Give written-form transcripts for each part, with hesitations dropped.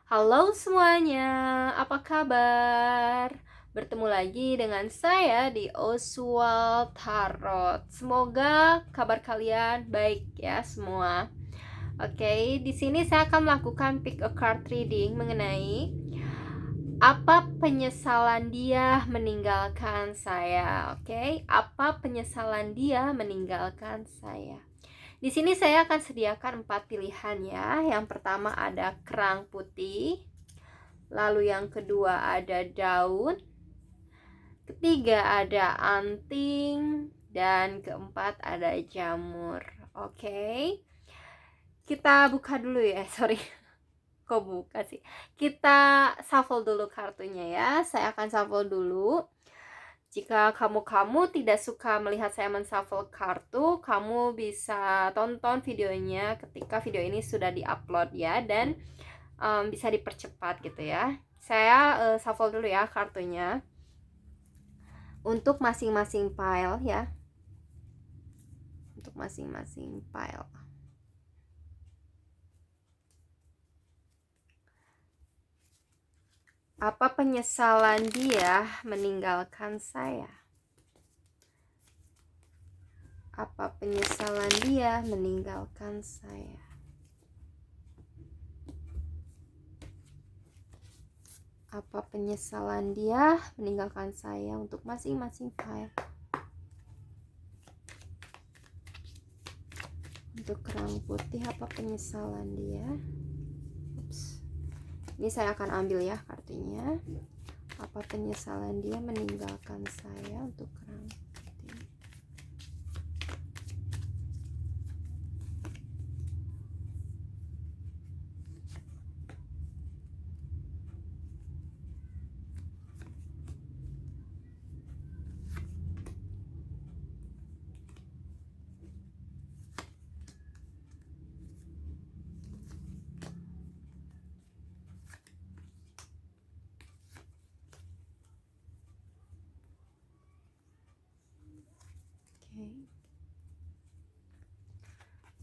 Halo semuanya, apa kabar? Bertemu lagi dengan saya di Oswald Tarot. Semoga kabar kalian baik ya semua. Oke, di sini saya akan melakukan pick a card reading mengenai apa penyesalan dia meninggalkan saya. Oke, apa penyesalan dia meninggalkan saya. Di sini saya akan sediakan 4 pilihan ya. Yang pertama ada kerang putih, lalu yang kedua ada daun, ketiga ada anting, dan keempat ada jamur. Oke, kita buka dulu ya. Sorry, kok buka sih? Kita shuffle dulu kartunya ya. Saya akan shuffle dulu. Jika kamu tidak suka melihat saya men-shuffle kartu, kamu bisa tonton videonya ketika video ini sudah di-upload ya, dan bisa dipercepat gitu ya. Saya shuffle dulu ya kartunya untuk masing-masing pile ya. Untuk masing-masing pile. Apa penyesalan dia meninggalkan saya? Apa penyesalan dia meninggalkan saya? Apa penyesalan dia meninggalkan saya untuk masing-masing file. Untuk kerang putih, apa penyesalan dia? Ups. Ini saya akan ambil ya kartunya. Apa penyesalan dia meninggalkan saya untuk kerang putih?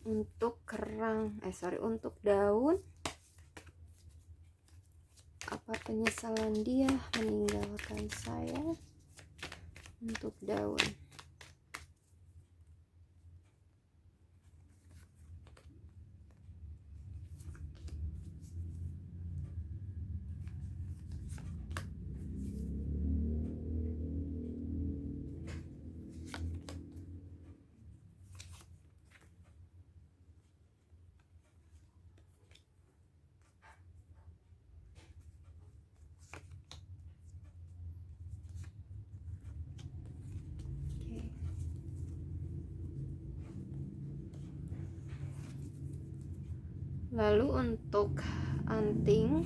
Untuk untuk daun, apa penyesalan dia meninggalkan saya untuk daun? Lalu untuk anting,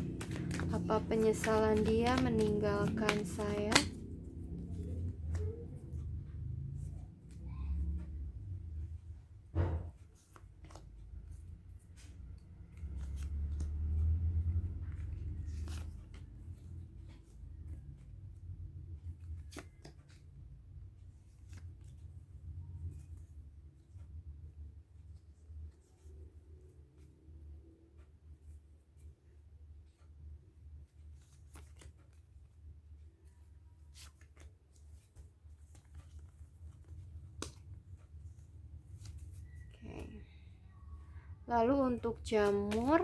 apa penyesalan dia meninggalkan saya? Lalu untuk jamur,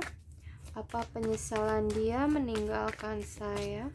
apa penyesalan dia meninggalkan saya?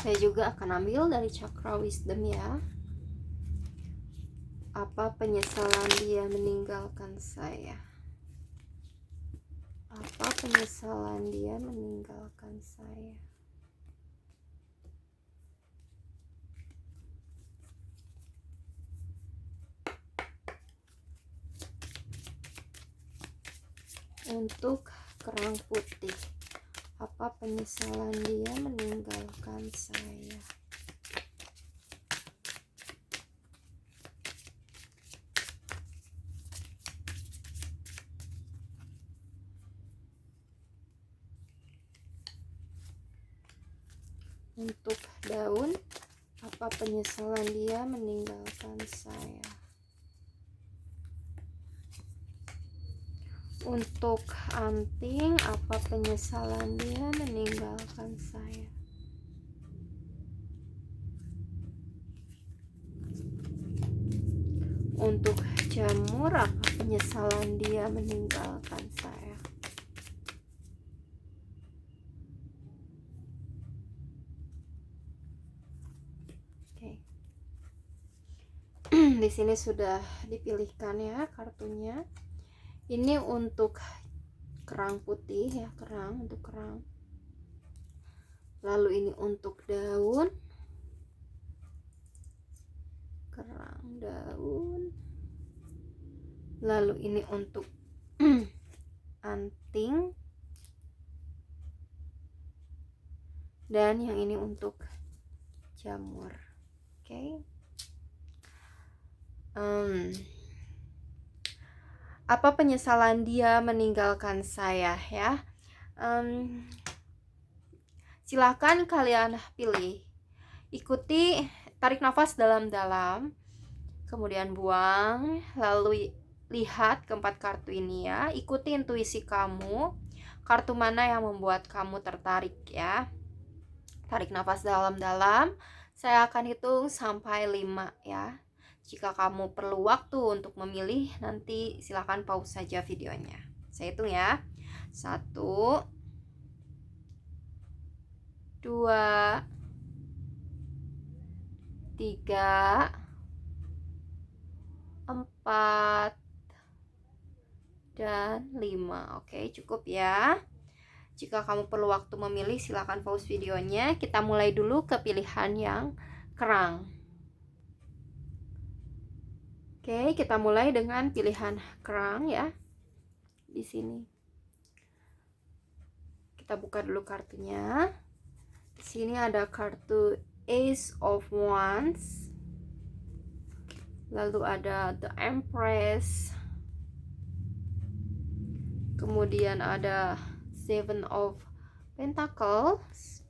Saya juga akan ambil dari chakra wisdom ya. Apa penyesalan dia meninggalkan saya? Apa penyesalan dia meninggalkan saya? Untuk kerang putih, apa penyesalan dia meninggalkan saya? Untuk daun, apa penyesalan dia meninggalkan saya? Untuk anting, apa penyesalan dia meninggalkan saya? Untuk jamur, apa penyesalan dia meninggalkan saya? Oke. Di sini sudah dipilihkan ya kartunya. Ini untuk kerang putih ya, untuk kerang. Lalu ini untuk daun. Kerang, daun. Lalu ini untuk anting. Dan yang ini untuk jamur. Oke. Apa penyesalan dia meninggalkan saya ya? Silahkan kalian pilih. Ikuti, tarik nafas dalam-dalam, kemudian buang, lalu lihat keempat kartu ini ya. Ikuti intuisi kamu, kartu mana yang membuat kamu tertarik ya. Tarik nafas dalam-dalam. Saya akan hitung sampai 5 ya. Jika kamu perlu waktu untuk memilih, nanti silakan pause saja videonya. Saya hitung ya. 1, 2, 3, 4, dan 5. Oke, cukup ya. Jika kamu perlu waktu memilih, silakan pause videonya. Kita mulai dulu ke pilihan yang kerang. Oke, kita mulai dengan pilihan kerang ya. Di sini. Kita buka dulu kartunya. Di sini ada kartu Ace of Wands. Lalu ada The Empress. Kemudian ada Seven of Pentacles.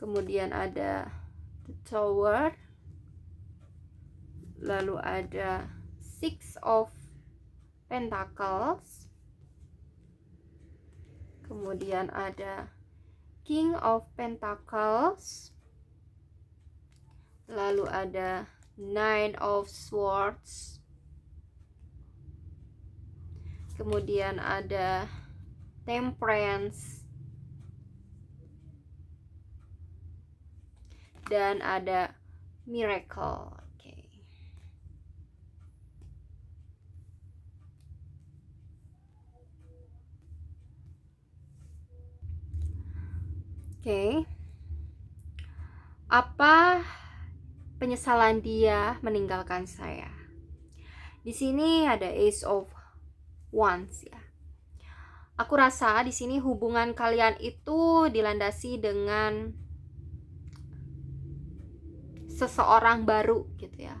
Kemudian ada The Tower. Lalu ada Six of Pentacles. Kemudian ada King of Pentacles. Lalu ada Nine of Swords. Kemudian ada Temperance. Dan ada Miracle. Oke. Apa penyesalan dia meninggalkan saya? Di sini ada Ace of Wands ya. Aku rasa di sini hubungan kalian itu dilandasi dengan seseorang baru gitu ya.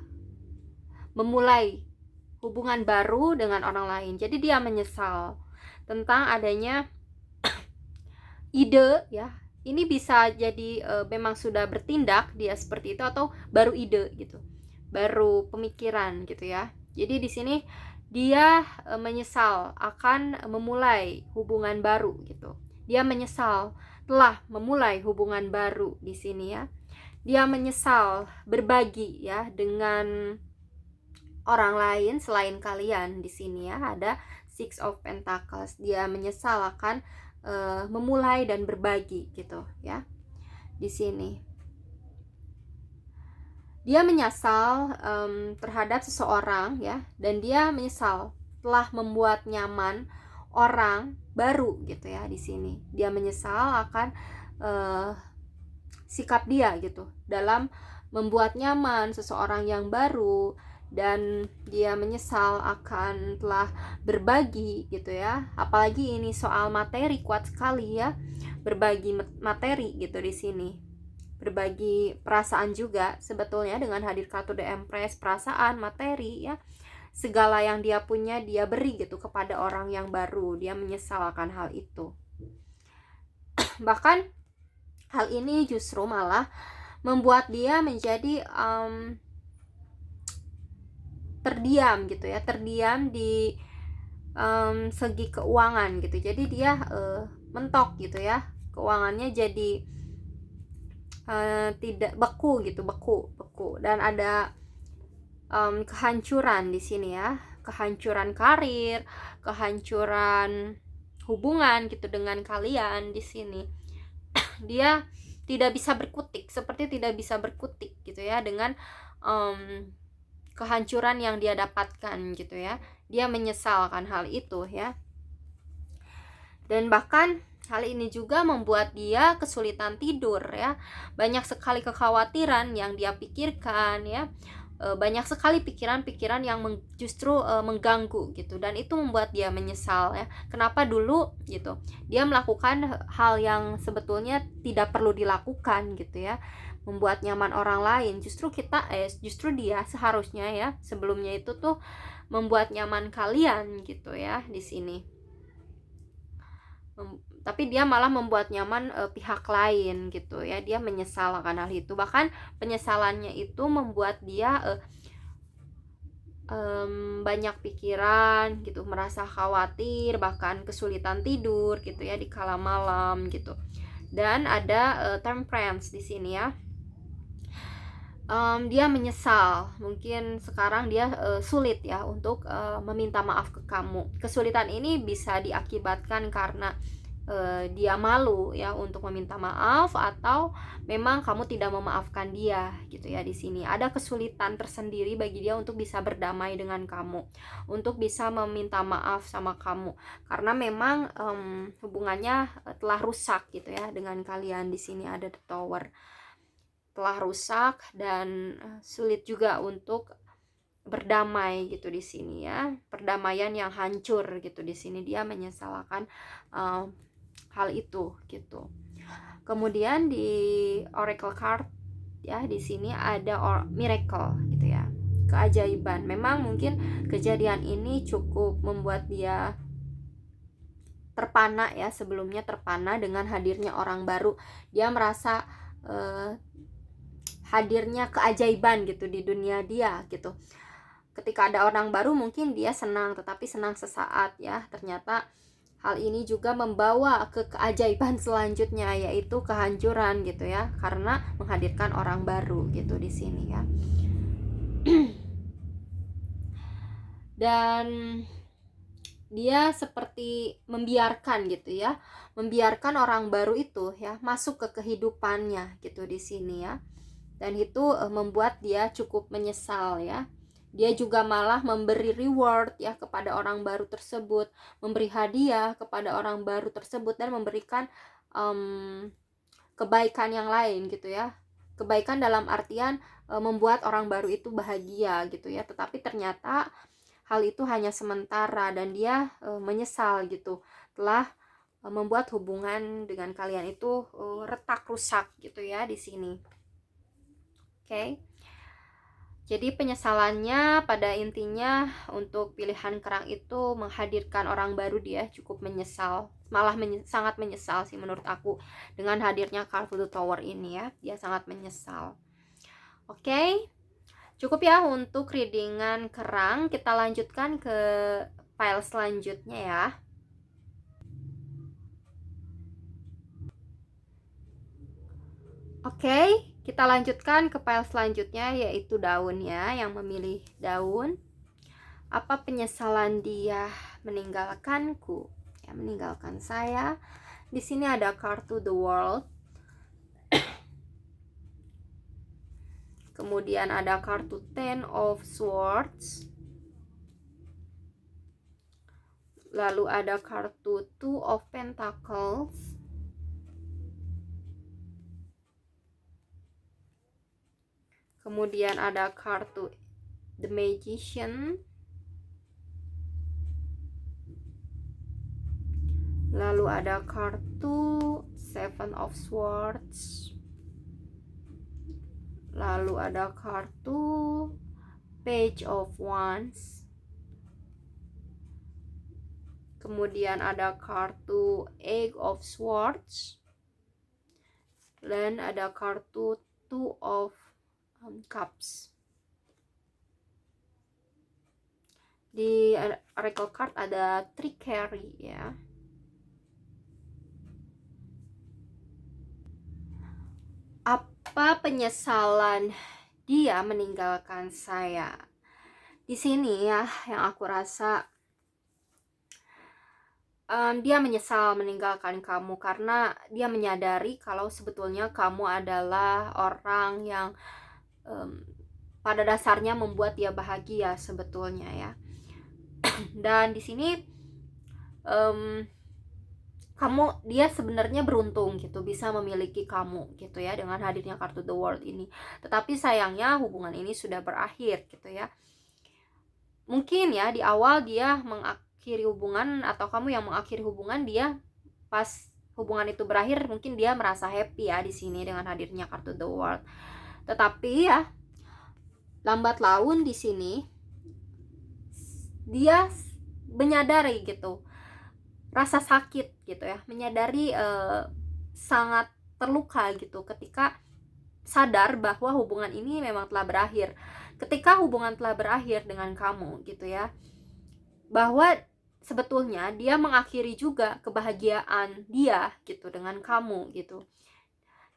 Memulai hubungan baru dengan orang lain. Jadi dia menyesal tentang adanya ide ya. Ini bisa jadi memang sudah bertindak dia seperti itu atau baru ide gitu. Baru pemikiran gitu ya. Jadi di sini dia menyesal akan memulai hubungan baru gitu. Dia menyesal telah memulai hubungan baru di sini ya. Dia menyesal berbagi ya dengan orang lain selain kalian di sini ya. Ada Six of Pentacles. Dia menyesal akan memulai dan berbagi gitu ya. Di sini dia menyesal terhadap seseorang ya, dan dia menyesal telah membuat nyaman orang baru gitu ya. Di sini dia menyesal akan sikap dia gitu dalam membuat nyaman seseorang yang baru dan dia menyesal akan telah berbagi gitu ya. Apalagi ini soal materi, kuat sekali ya, berbagi materi gitu di sini, berbagi perasaan juga sebetulnya dengan hadir kartu The Empress. Perasaan, materi ya, segala yang dia punya dia beri gitu kepada orang yang baru. Dia menyesal akan hal itu. Bahkan hal ini justru malah membuat dia menjadi terdiam gitu ya, terdiam di segi keuangan gitu. Jadi dia mentok gitu ya, keuangannya jadi tidak beku gitu, beku. Dan ada kehancuran di sini ya, kehancuran karir, kehancuran hubungan gitu dengan kalian di sini. Dia tidak bisa berkutik, seperti tidak bisa berkutik gitu ya dengan kehancuran yang dia dapatkan gitu ya. Dia menyesalkan hal itu ya. Dan bahkan hal ini juga membuat dia kesulitan tidur ya. Banyak sekali kekhawatiran yang dia pikirkan ya. Banyak sekali pikiran-pikiran yang justru mengganggu gitu, dan itu membuat dia menyesal ya. Kenapa dulu gitu dia melakukan hal yang sebetulnya tidak perlu dilakukan gitu ya, membuat nyaman orang lain. Justru dia seharusnya ya sebelumnya itu tuh membuat nyaman kalian gitu ya di sini. Tapi dia malah membuat nyaman pihak lain gitu ya. Dia menyesal akan hal itu. Bahkan penyesalannya itu membuat dia banyak pikiran gitu, merasa khawatir, bahkan kesulitan tidur gitu ya di kala malam gitu. Dan ada temperance di sini ya. Dia menyesal, mungkin sekarang dia sulit ya untuk meminta maaf ke kamu. Kesulitan ini bisa diakibatkan karena dia malu ya untuk meminta maaf, atau memang kamu tidak memaafkan dia gitu ya. Di sini ada kesulitan tersendiri bagi dia untuk bisa berdamai dengan kamu, untuk bisa meminta maaf sama kamu, karena memang hubungannya telah rusak gitu ya dengan kalian. Di sini ada The Tower, telah rusak dan sulit juga untuk berdamai gitu di sini ya. Perdamaian yang hancur gitu di sini. Dia menyesalkan hal itu gitu. Kemudian di Oracle card ya, di sini ada miracle gitu ya, keajaiban. Memang mungkin kejadian ini cukup membuat dia terpana ya, sebelumnya terpana dengan hadirnya orang baru. Dia merasa hadirnya keajaiban gitu di dunia dia gitu. Ketika ada orang baru mungkin dia senang, tetapi senang sesaat ya. Ternyata hal ini juga membawa ke keajaiban selanjutnya, yaitu kehancuran gitu ya, karena menghadirkan orang baru gitu di sini ya. Dan dia seperti membiarkan gitu ya, membiarkan orang baru itu ya masuk ke kehidupannya gitu di sini ya. Dan itu membuat dia cukup menyesal ya. Dia juga malah memberi reward ya kepada orang baru tersebut, memberi hadiah kepada orang baru tersebut, dan memberikan kebaikan yang lain gitu ya. Kebaikan dalam artian membuat orang baru itu bahagia gitu ya. Tetapi ternyata hal itu hanya sementara, dan dia menyesal gitu telah membuat hubungan dengan kalian itu retak, rusak gitu ya di sini. Oke. Jadi penyesalannya pada intinya untuk pilihan kerang itu menghadirkan orang baru. Dia cukup menyesal, malah sangat menyesal sih menurut aku dengan hadirnya kartu The Tower ini ya. Dia sangat menyesal. Oke. Cukup ya untuk readingan kerang. Kita lanjutkan ke file selanjutnya ya. Oke, kita lanjutkan ke file selanjutnya, yaitu daun ya, yang memilih daun. Apa penyesalan dia meninggalkanku? Ya, meninggalkan saya. Di sini ada kartu The World. Kemudian ada kartu Ten of Swords. Lalu ada kartu Two of Pentacles. Kemudian ada kartu The Magician, lalu ada kartu Seven of Swords, lalu ada kartu Page of Wands, kemudian ada kartu Eight of Swords, dan ada kartu Two of Cups. Di oracle card ada trickery ya. Apa penyesalan dia meninggalkan saya? Di sini ya yang aku rasa dia menyesal meninggalkan kamu karena dia menyadari kalau sebetulnya kamu adalah orang yang pada dasarnya membuat dia bahagia sebetulnya ya. Dan di sini dia sebenarnya beruntung gitu bisa memiliki kamu gitu ya dengan hadirnya kartu The World ini. Tetapi sayangnya hubungan ini sudah berakhir gitu ya. Mungkin ya di awal dia mengakhiri hubungan atau kamu yang mengakhiri hubungan, dia pas hubungan itu berakhir mungkin dia merasa happy ya di sini dengan hadirnya kartu The World. Tetapi ya lambat laun di sini dia menyadari gitu rasa sakit gitu ya, menyadari sangat terluka gitu ketika sadar bahwa hubungan ini memang telah berakhir. Ketika hubungan telah berakhir dengan kamu gitu ya, bahwa sebetulnya dia mengakhiri juga kebahagiaan dia gitu dengan kamu gitu.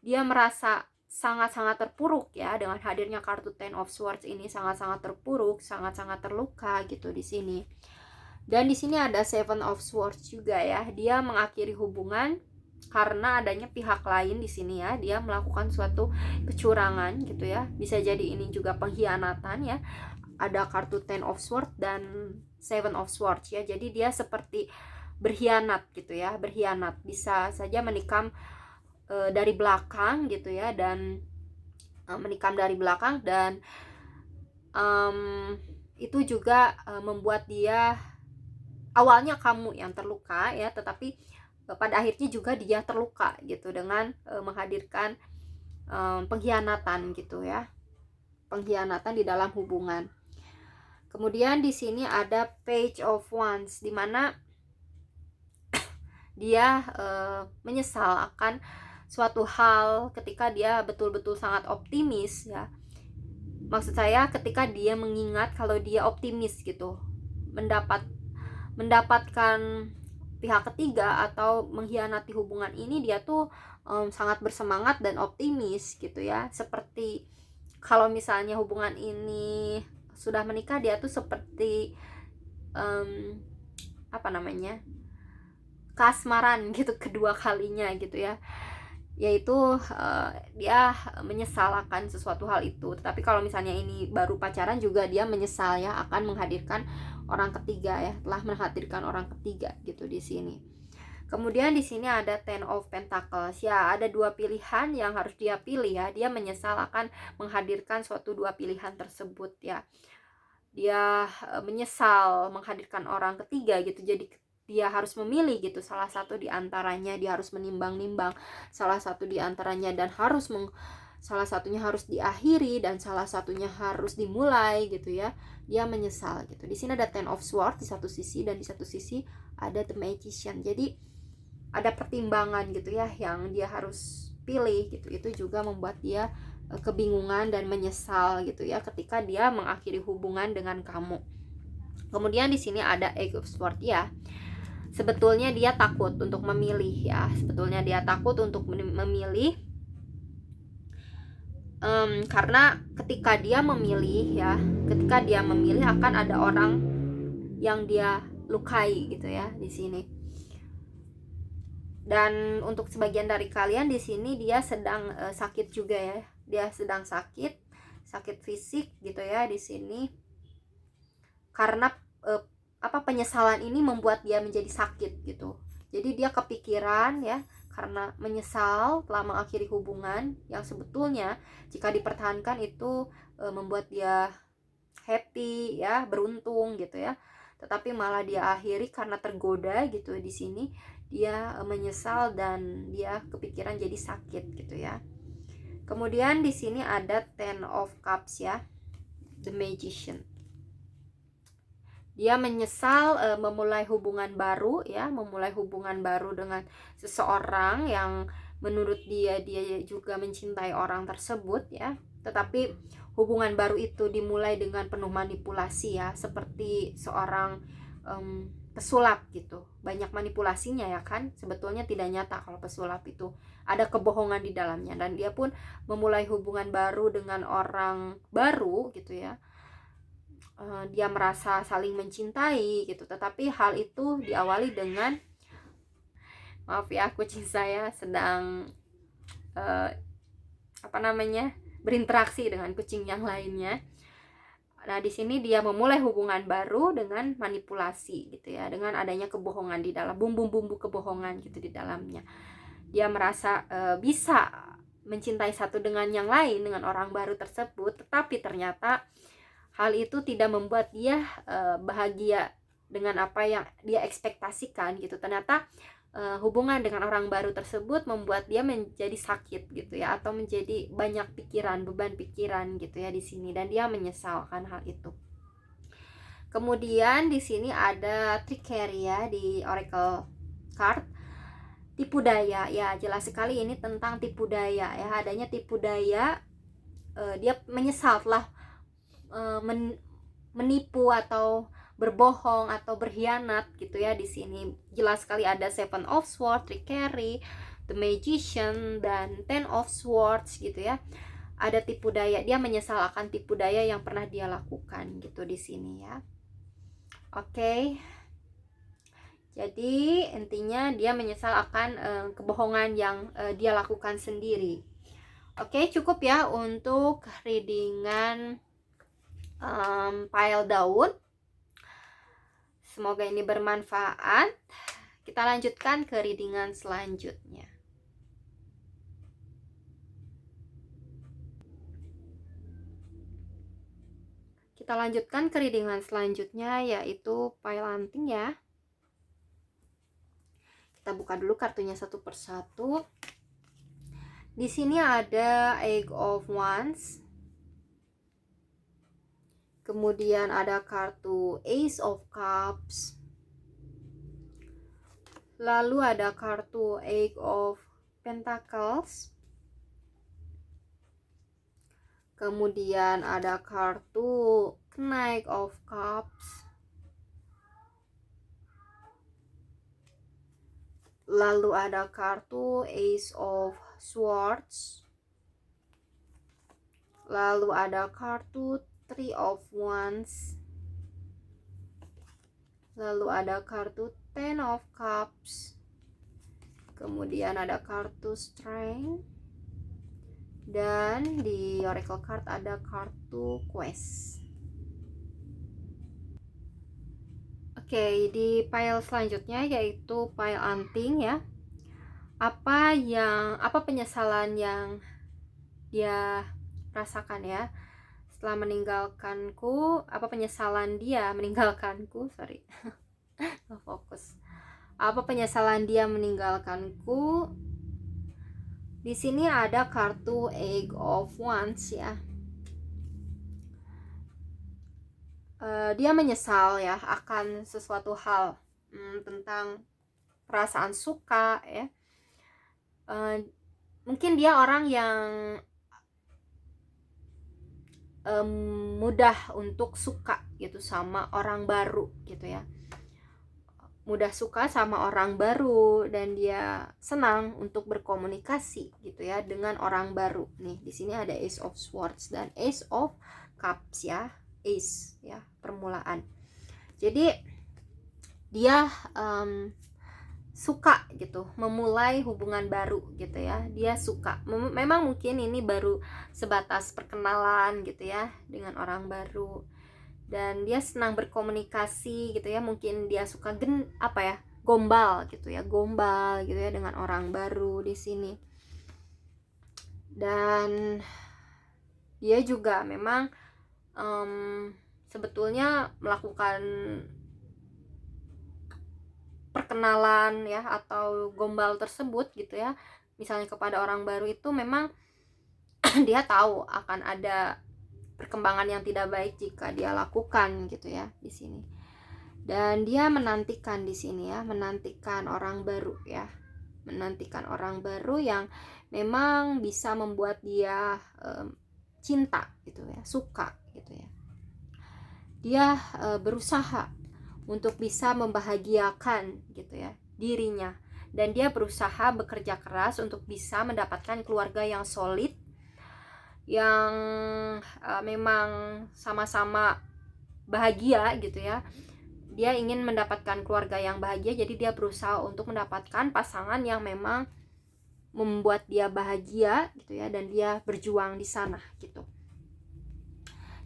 Dia merasa sangat-sangat terpuruk ya dengan hadirnya kartu Ten of Swords ini, sangat-sangat terpuruk, sangat-sangat terluka gitu di sini. Dan di sini ada Seven of Swords juga ya. Dia mengakhiri hubungan karena adanya pihak lain di sini ya. Dia melakukan suatu kecurangan gitu ya. Bisa jadi ini juga pengkhianatan ya. Ada kartu Ten of Swords dan Seven of Swords ya. Jadi dia seperti berkhianat gitu ya. Berkhianat, bisa saja menikam dari belakang gitu ya, dan menikam dari belakang, dan itu juga membuat dia, awalnya kamu yang terluka ya, tetapi pada akhirnya juga dia terluka gitu dengan menghadirkan pengkhianatan gitu ya, pengkhianatan di dalam hubungan. Kemudian di sini ada Page of Wands, di mana dia menyesal akan suatu hal ketika dia betul-betul sangat optimis ya. Maksud saya ketika dia mengingat kalau dia optimis gitu, mendapatkan pihak ketiga atau mengkhianati hubungan ini, dia tuh sangat bersemangat dan optimis gitu ya. Seperti kalau misalnya hubungan ini sudah menikah, dia tuh seperti kasmaran gitu kedua kalinya gitu ya, yaitu dia menyesal akan sesuatu hal itu. Tetapi kalau misalnya ini baru pacaran juga dia menyesal ya akan menghadirkan orang ketiga ya, telah menghadirkan orang ketiga gitu di sini. Kemudian di sini ada Ten of Pentacles ya, ada dua pilihan yang harus dia pilih ya. Dia menyesal akan menghadirkan suatu dua pilihan tersebut ya. Dia menyesal menghadirkan orang ketiga gitu, jadi dia harus memilih gitu salah satu di antaranya. Dia harus menimbang-nimbang salah satu di antaranya, dan salah satunya harus diakhiri dan salah satunya harus dimulai gitu ya. Dia menyesal gitu. Di sini ada Ten of Swords di satu sisi, dan di satu sisi ada The Magician. Jadi ada pertimbangan gitu ya yang dia harus pilih gitu. Itu juga membuat dia kebingungan dan menyesal gitu ya ketika dia mengakhiri hubungan dengan kamu. Kemudian di sini ada Eight of Swords ya. Sebetulnya dia takut untuk memilih ya. Sebetulnya dia takut untuk memilih karena ketika dia memilih ya, ketika dia memilih akan ada orang yang dia lukai gitu ya di sini. Dan untuk sebagian dari kalian di sini dia sedang sakit juga ya. Dia sedang sakit fisik gitu ya di sini. Karena penyesalan ini membuat dia menjadi sakit gitu. Jadi dia kepikiran ya, karena menyesal telah mengakhiri hubungan yang sebetulnya jika dipertahankan itu membuat dia happy ya, beruntung gitu ya. Tetapi malah dia akhiri karena tergoda gitu. Di sini dia menyesal dan dia kepikiran jadi sakit gitu ya. Kemudian di sini ada Ten of Cups ya, The Magician. Dia menyesal memulai hubungan baru ya, memulai hubungan baru dengan seseorang yang menurut dia juga mencintai orang tersebut ya. Tetapi hubungan baru itu dimulai dengan penuh manipulasi ya, seperti seorang pesulap gitu. Banyak manipulasinya ya kan, sebetulnya tidak nyata kalau pesulap itu ada kebohongan di dalamnya. Dan dia pun memulai hubungan baru dengan orang baru gitu ya. Dia merasa saling mencintai gitu, tetapi hal itu diawali dengan, maaf ya, kucing saya sedang berinteraksi dengan kucing yang lainnya. Nah, di sini dia memulai hubungan baru dengan manipulasi gitu ya, dengan adanya kebohongan di dalam, bumbu-bumbu kebohongan gitu di dalamnya. Dia merasa bisa mencintai satu dengan yang lain, dengan orang baru tersebut, tetapi ternyata hal itu tidak membuat dia bahagia dengan apa yang dia ekspektasikan gitu. Ternyata hubungan dengan orang baru tersebut membuat dia menjadi sakit gitu ya, atau menjadi banyak pikiran, beban pikiran gitu ya di sini, dan dia menyesalkan hal itu. Kemudian di sini ada trickery ya di Oracle card. Tipu daya ya, jelas sekali ini tentang tipu daya ya, adanya tipu daya. Dia menyesal telah menipu atau berbohong atau berkhianat gitu ya. Di sini jelas sekali ada Seven of Swords, trickery, The Magician, dan Ten of Swords gitu ya. Ada tipu daya, dia menyesal akan tipu daya yang pernah dia lakukan gitu di sini ya. Oke. Jadi intinya dia menyesal akan kebohongan yang dia lakukan sendiri. Oke, cukup ya untuk readingan pile daun. Semoga ini bermanfaat. Kita lanjutkan ke readingan selanjutnya. Kita lanjutkan ke readingan selanjutnya, yaitu pile anting ya. Kita buka dulu kartunya satu persatu. Di sini ada Eight of Wands. Kemudian ada kartu Ace of Cups. Lalu ada kartu Eight of Pentacles. Kemudian ada kartu Knight of Cups. Lalu ada kartu Ace of Swords. Lalu ada kartu Three of Wands. Lalu ada kartu Ten of Cups. Kemudian ada kartu Strength. Dan di Oracle card ada kartu Quest. Oke, di pile selanjutnya yaitu pile anting ya. Apa penyesalan yang dia rasakan ya setelah meninggalkanku, apa penyesalan dia meninggalkanku, fokus. Apa penyesalan dia meninggalkanku? Di sini ada kartu Eight of Wands ya. Dia menyesal ya akan sesuatu hal tentang perasaan suka ya. Mungkin dia orang yang mudah untuk suka gitu sama orang baru gitu ya, mudah suka sama orang baru, dan dia senang untuk berkomunikasi gitu ya dengan orang baru. Nih di sini ada Ace of Swords dan Ace of Cups ya, Ace ya, permulaan. Jadi dia suka gitu memulai hubungan baru gitu ya. Dia suka, memang mungkin ini baru sebatas perkenalan gitu ya dengan orang baru, dan dia senang berkomunikasi gitu ya. Mungkin dia suka gombal gitu ya dengan orang baru di sini. Dan dia juga memang sebetulnya melakukan perkenalan ya atau gombal tersebut gitu ya, misalnya kepada orang baru, itu memang dia tahu akan ada perkembangan yang tidak baik jika dia lakukan gitu ya di sini. Dan dia menantikan di sini ya, menantikan orang baru ya, menantikan orang baru yang memang bisa membuat dia cinta gitu ya, suka gitu ya. Dia berusaha untuk bisa membahagiakan gitu ya dirinya, dan dia berusaha bekerja keras untuk bisa mendapatkan keluarga yang solid, yang memang sama-sama bahagia gitu ya. Dia ingin mendapatkan keluarga yang bahagia, jadi dia berusaha untuk mendapatkan pasangan yang memang membuat dia bahagia gitu ya, dan dia berjuang di sana gitu.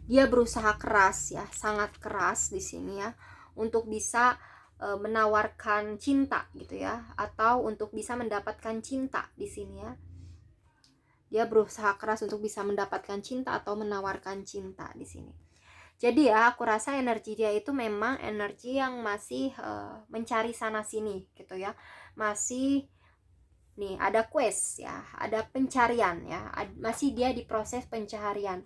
Dia berusaha keras ya, sangat keras di sini ya, untuk bisa menawarkan cinta gitu ya, atau untuk bisa mendapatkan cinta di sini ya. Dia berusaha keras untuk bisa mendapatkan cinta atau menawarkan cinta di sini. Jadi ya, aku rasa energi dia itu memang energi yang masih mencari sana sini gitu ya. Masih nih ada quest ya, ada pencarian ya, masih dia di proses pencarian.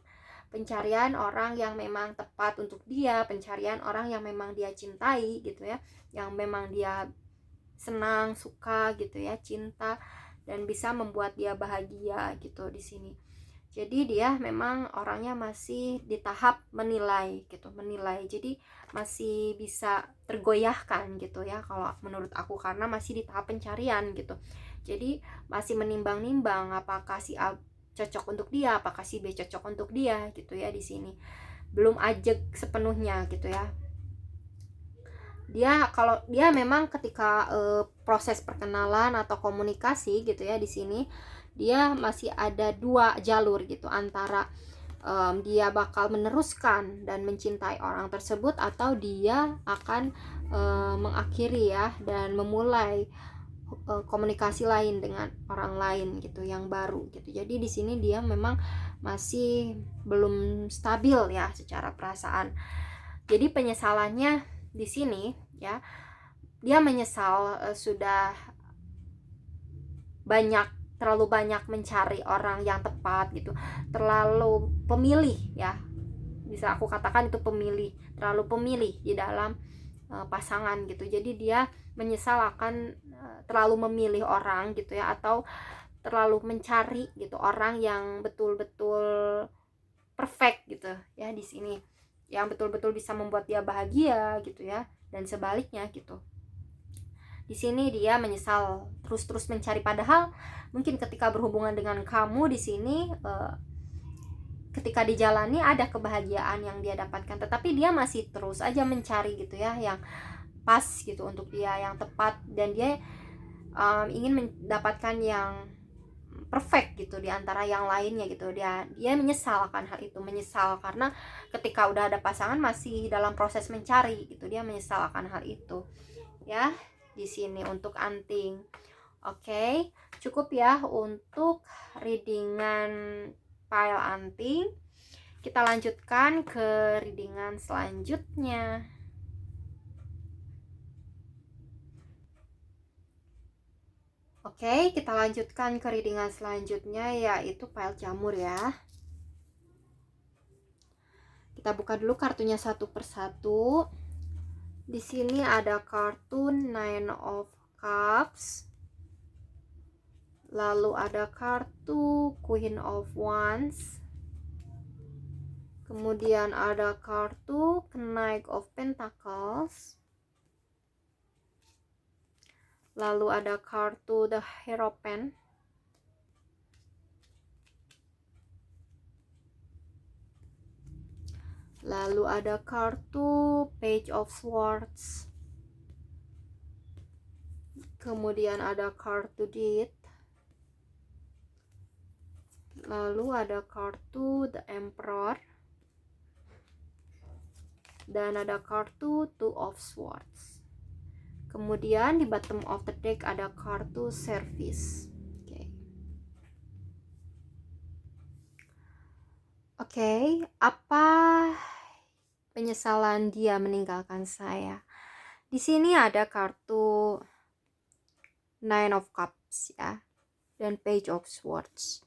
Pencarian orang yang memang tepat untuk dia, pencarian orang yang memang dia cintai gitu ya, yang memang dia senang, suka gitu ya, cinta, dan bisa membuat dia bahagia gitu di sini. Jadi dia memang orangnya masih di tahap menilai gitu, menilai. Jadi masih bisa tergoyahkan gitu ya kalau menurut aku, karena masih di tahap pencarian gitu. Jadi masih menimbang-nimbang apakah si A cocok untuk dia, apakah si B cocok untuk dia gitu ya di sini. Belum ajeg sepenuhnya gitu ya. Dia kalau dia memang ketika proses perkenalan atau komunikasi gitu ya di sini, dia masih ada dua jalur gitu, antara dia bakal meneruskan dan mencintai orang tersebut, atau dia akan mengakhiri ya dan memulai komunikasi lain dengan orang lain gitu yang baru gitu. Jadi di sini dia memang masih belum stabil ya secara perasaan. Jadi penyesalannya di sini ya, dia menyesal sudah terlalu banyak mencari orang yang tepat gitu, terlalu pemilih ya, bisa aku katakan itu pemilih, terlalu pemilih di dalam pasangan gitu. Jadi dia menyesal akan terlalu memilih orang gitu ya, atau terlalu mencari gitu orang yang betul-betul perfect gitu ya di sini, yang betul-betul bisa membuat dia bahagia gitu ya, dan sebaliknya gitu. Di sini dia menyesal terus-terus mencari, padahal mungkin ketika berhubungan dengan kamu di sini ketika dijalani ada kebahagiaan yang dia dapatkan, tetapi dia masih terus aja mencari gitu ya yang pas gitu untuk dia, yang tepat, dan dia ingin mendapatkan yang perfect gitu di antara yang lainnya gitu. Dia menyesal akan hal itu, menyesal karena ketika udah ada pasangan masih dalam proses mencari gitu, dia menyesal akan hal itu ya di sini untuk anting. Oke, cukup ya untuk readingan pile anting. Kita lanjutkan ke readingan selanjutnya. Oke, kita lanjutkan ke readingan selanjutnya, yaitu pile jamur ya. Kita buka dulu kartunya satu persatu. Di sini ada kartu Nine of Cups. Lalu ada kartu Queen of Wands. Kemudian ada kartu Knight of Pentacles. Lalu ada kartu The Hierophant. Lalu ada kartu Page of Swords. Kemudian ada kartu Death. Lalu ada kartu The Emperor. Dan ada kartu Two of Swords. Kemudian di bottom of the deck ada kartu Service. Oke, apa penyesalan dia meninggalkan saya. Di sini ada kartu Nine of Cups ya, dan Page of Swords.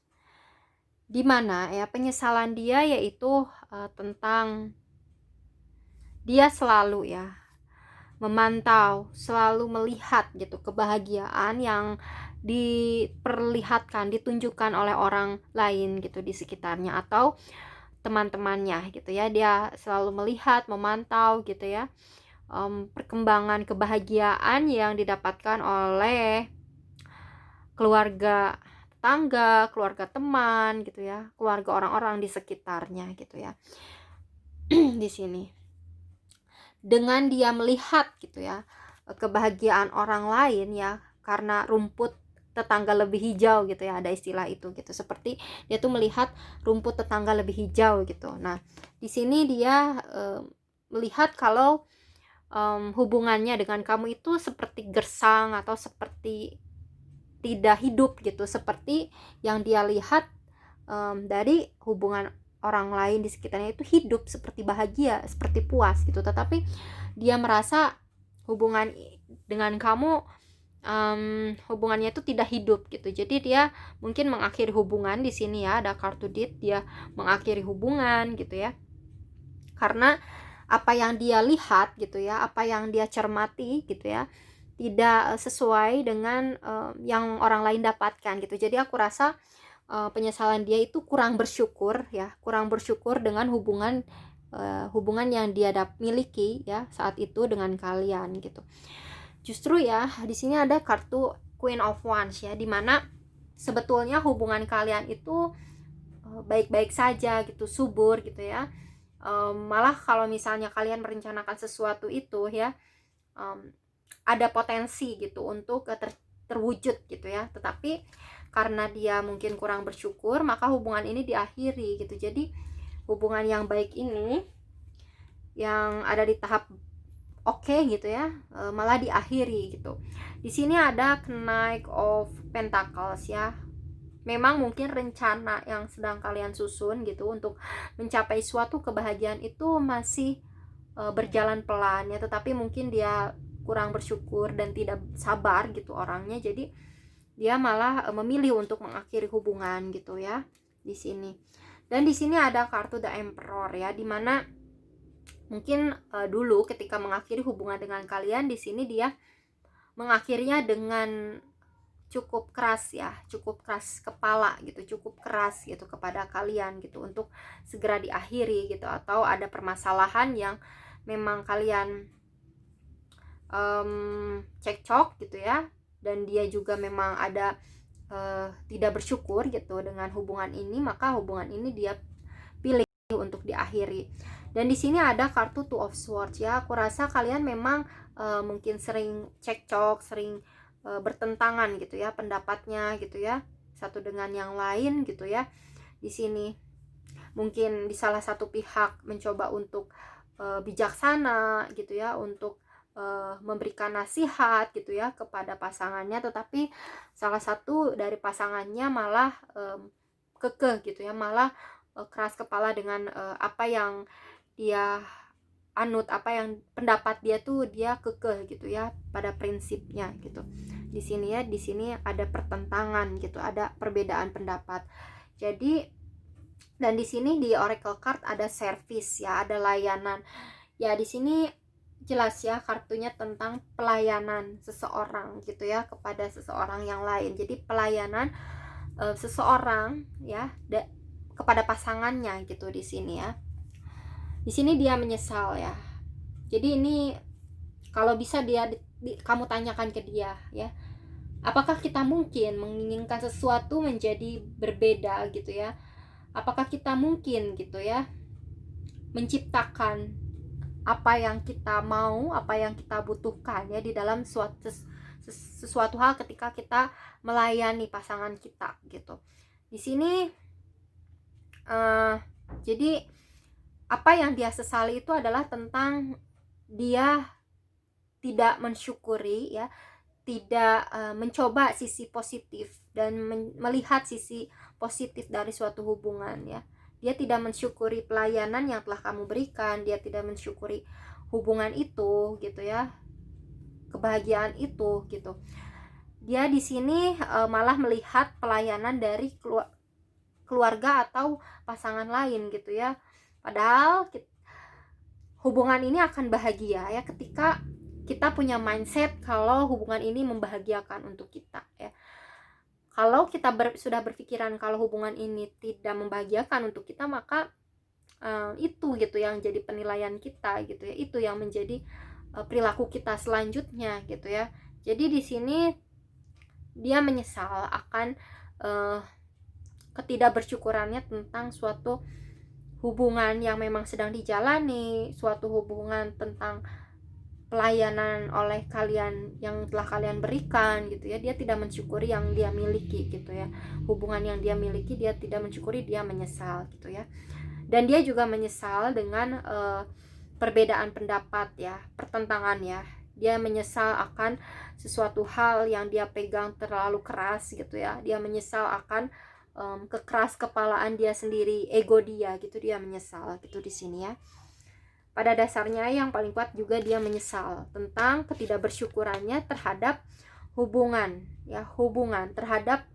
Di mana ya penyesalan dia yaitu tentang dia selalu ya memantau, selalu melihat gitu kebahagiaan yang diperlihatkan, ditunjukkan oleh orang lain gitu di sekitarnya atau teman-temannya gitu ya. Dia selalu melihat, memantau gitu ya perkembangan kebahagiaan yang didapatkan oleh keluarga tetangga, keluarga teman gitu ya, keluarga orang-orang di sekitarnya gitu ya. Di sini dengan dia melihat gitu ya kebahagiaan orang lain ya, karena rumput tetangga lebih hijau gitu ya, ada istilah itu gitu, seperti dia tuh melihat rumput tetangga lebih hijau gitu. Nah di sini dia melihat kalau hubungannya dengan kamu itu seperti gersang atau seperti tidak hidup gitu, seperti yang dia lihat dari hubungan orang lain di sekitarnya itu hidup seperti bahagia, seperti puas gitu, tetapi dia merasa hubungan dengan kamu hubungannya itu tidak hidup gitu. Jadi dia mungkin mengakhiri hubungan di sini ya, ada kartu Death, dia mengakhiri hubungan gitu ya, karena apa yang dia lihat gitu ya, apa yang dia cermati gitu ya, tidak sesuai dengan yang orang lain dapatkan gitu. Jadi aku rasa penyesalan dia itu kurang bersyukur ya, kurang bersyukur dengan hubungan yang dia miliki ya saat itu dengan kalian gitu. Justru ya di sini ada kartu Queen of Wands ya, dimana sebetulnya hubungan kalian itu baik-baik saja gitu, subur gitu ya. Malah kalau misalnya kalian merencanakan sesuatu itu ya, ada potensi gitu untuk terwujud gitu ya, tetapi karena dia mungkin kurang bersyukur, maka hubungan ini diakhiri gitu. Jadi hubungan yang baik ini yang ada di tahap oke gitu ya, malah diakhiri gitu. Di sini ada Knight of Pentacles ya. Memang mungkin rencana yang sedang kalian susun gitu untuk mencapai suatu kebahagiaan itu masih berjalan pelan ya, tetapi mungkin dia kurang bersyukur dan tidak sabar gitu orangnya, jadi dia malah memilih untuk mengakhiri hubungan gitu ya di sini. Dan di sini ada kartu The Emperor ya, dimana mungkin dulu ketika mengakhiri hubungan dengan kalian, di sini dia mengakhirinya dengan cukup keras ya, cukup keras kepala gitu, cukup keras gitu kepada kalian gitu untuk segera diakhiri gitu, atau ada permasalahan yang memang kalian cekcok gitu ya, dan dia juga memang ada tidak bersyukur gitu dengan hubungan ini, maka hubungan ini dia pilih untuk diakhiri. Dan di sini ada kartu Two of Swords ya. Aku rasa kalian memang mungkin sering cekcok, sering bertentangan gitu ya pendapatnya gitu ya, satu dengan yang lain gitu ya. Di sini mungkin di salah satu pihak mencoba untuk bijaksana gitu ya, untuk memberikan nasihat gitu ya kepada pasangannya, tetapi salah satu dari pasangannya malah kekeh gitu ya, malah keras kepala dengan apa yang dia anut, apa yang pendapat dia tuh dia kekeh gitu ya pada prinsipnya gitu. Di sini ya, di sini ada pertentangan gitu, ada perbedaan pendapat. Jadi dan di sini di Oracle Card ada service ya, ada layanan. Ya di sini jelas ya kartunya tentang pelayanan seseorang gitu ya kepada seseorang yang lain. Jadi pelayanan seseorang ya kepada pasangannya gitu di sini ya. Di sini dia menyesal ya. Jadi ini kalau bisa dia kamu tanyakan ke dia ya, apakah kita mungkin menginginkan sesuatu menjadi berbeda gitu ya? Apakah kita mungkin gitu ya menciptakan apa yang kita mau, apa yang kita butuhkan ya di dalam sesuatu hal ketika kita melayani pasangan kita gitu. Di sini jadi apa yang dia sesali itu adalah tentang dia tidak mensyukuri ya, tidak mencoba sisi positif dan melihat sisi positif dari suatu hubungan ya. Dia tidak mensyukuri pelayanan yang telah kamu berikan, dia tidak mensyukuri hubungan itu gitu ya, kebahagiaan itu gitu. Dia di sini malah melihat pelayanan dari keluarga atau pasangan lain gitu ya. Padahal hubungan ini akan bahagia ya ketika kita punya mindset kalau hubungan ini membahagiakan untuk kita ya. Kalau kita sudah berpikiran kalau hubungan ini tidak membahagiakan untuk kita, maka itu gitu yang jadi penilaian kita gitu ya, itu yang menjadi perilaku kita selanjutnya gitu ya. Jadi di sini dia menyesal akan ketidakbersyukurannya tentang suatu hubungan yang memang sedang dijalani, suatu hubungan tentang pelayanan oleh kalian yang telah kalian berikan gitu ya. Dia tidak mensyukuri yang dia miliki gitu ya, hubungan yang dia miliki dia tidak mensyukuri, dia menyesal gitu ya. Dan dia juga menyesal dengan perbedaan pendapat ya, pertentangan ya. Dia menyesal akan sesuatu hal yang dia pegang terlalu keras gitu ya. Dia menyesal akan kekeras kepalaan dia sendiri, ego dia gitu, dia menyesal gitu di sini ya. Pada dasarnya yang paling kuat juga dia menyesal tentang ketidakbersyukurannya terhadap hubungan ya, hubungan terhadap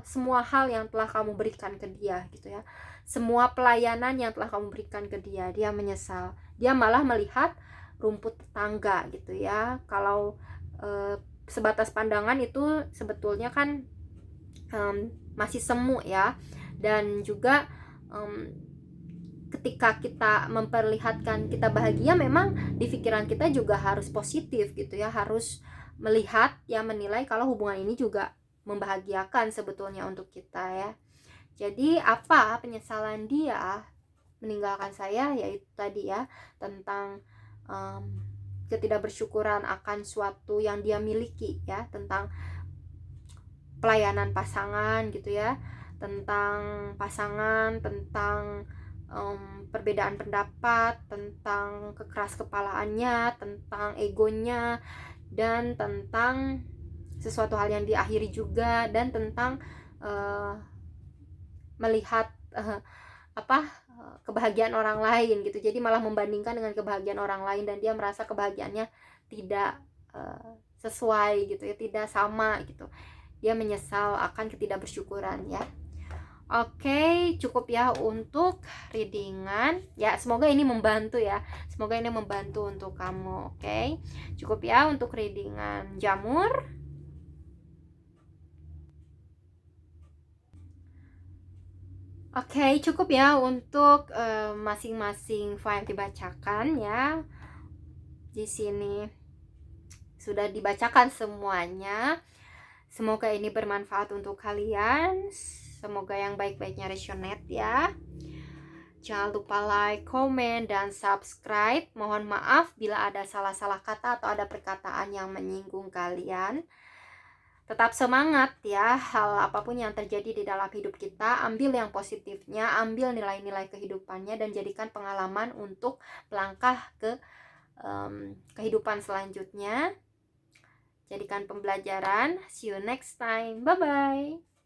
semua hal yang telah kamu berikan ke dia gitu ya, semua pelayanan yang telah kamu berikan ke dia. Dia menyesal, dia malah melihat rumput tetangga gitu ya. Kalau sebatas pandangan itu sebetulnya kan masih semu ya. Dan juga ketika kita memperlihatkan kita bahagia, memang di pikiran kita juga harus positif gitu ya, harus melihat ya, menilai kalau hubungan ini juga membahagiakan sebetulnya untuk kita ya. Jadi apa penyesalan dia meninggalkan saya, yaitu tadi ya, tentang ketidakbersyukuran akan suatu yang dia miliki ya, tentang pelayanan pasangan gitu ya, tentang pasangan, tentang perbedaan pendapat, tentang kekeras kepalaannya, tentang egonya, dan tentang sesuatu hal yang diakhiri juga, dan tentang melihat kebahagiaan orang lain gitu. Jadi malah membandingkan dengan kebahagiaan orang lain, dan dia merasa kebahagiaannya tidak sesuai gitu ya, tidak sama gitu. Dia menyesal akan ketidakbersyukuran ya. Oke, cukup ya untuk readingan ya. Semoga ini membantu ya. Semoga ini membantu untuk kamu. Oke, cukup ya untuk readingan jamur. Oke, cukup ya untuk masing-masing file dibacakan ya. Di sini sudah dibacakan semuanya. Semoga ini bermanfaat untuk kalian. Semoga yang baik-baiknya resonate ya. Jangan lupa like, komen, dan subscribe. Mohon maaf bila ada salah-salah kata atau ada perkataan yang menyinggung kalian. Tetap semangat ya. Hal apapun yang terjadi di dalam hidup kita, ambil yang positifnya, ambil nilai-nilai kehidupannya, dan jadikan pengalaman untuk melangkah ke kehidupan selanjutnya. Jadikan pembelajaran. See you next time. Bye-bye.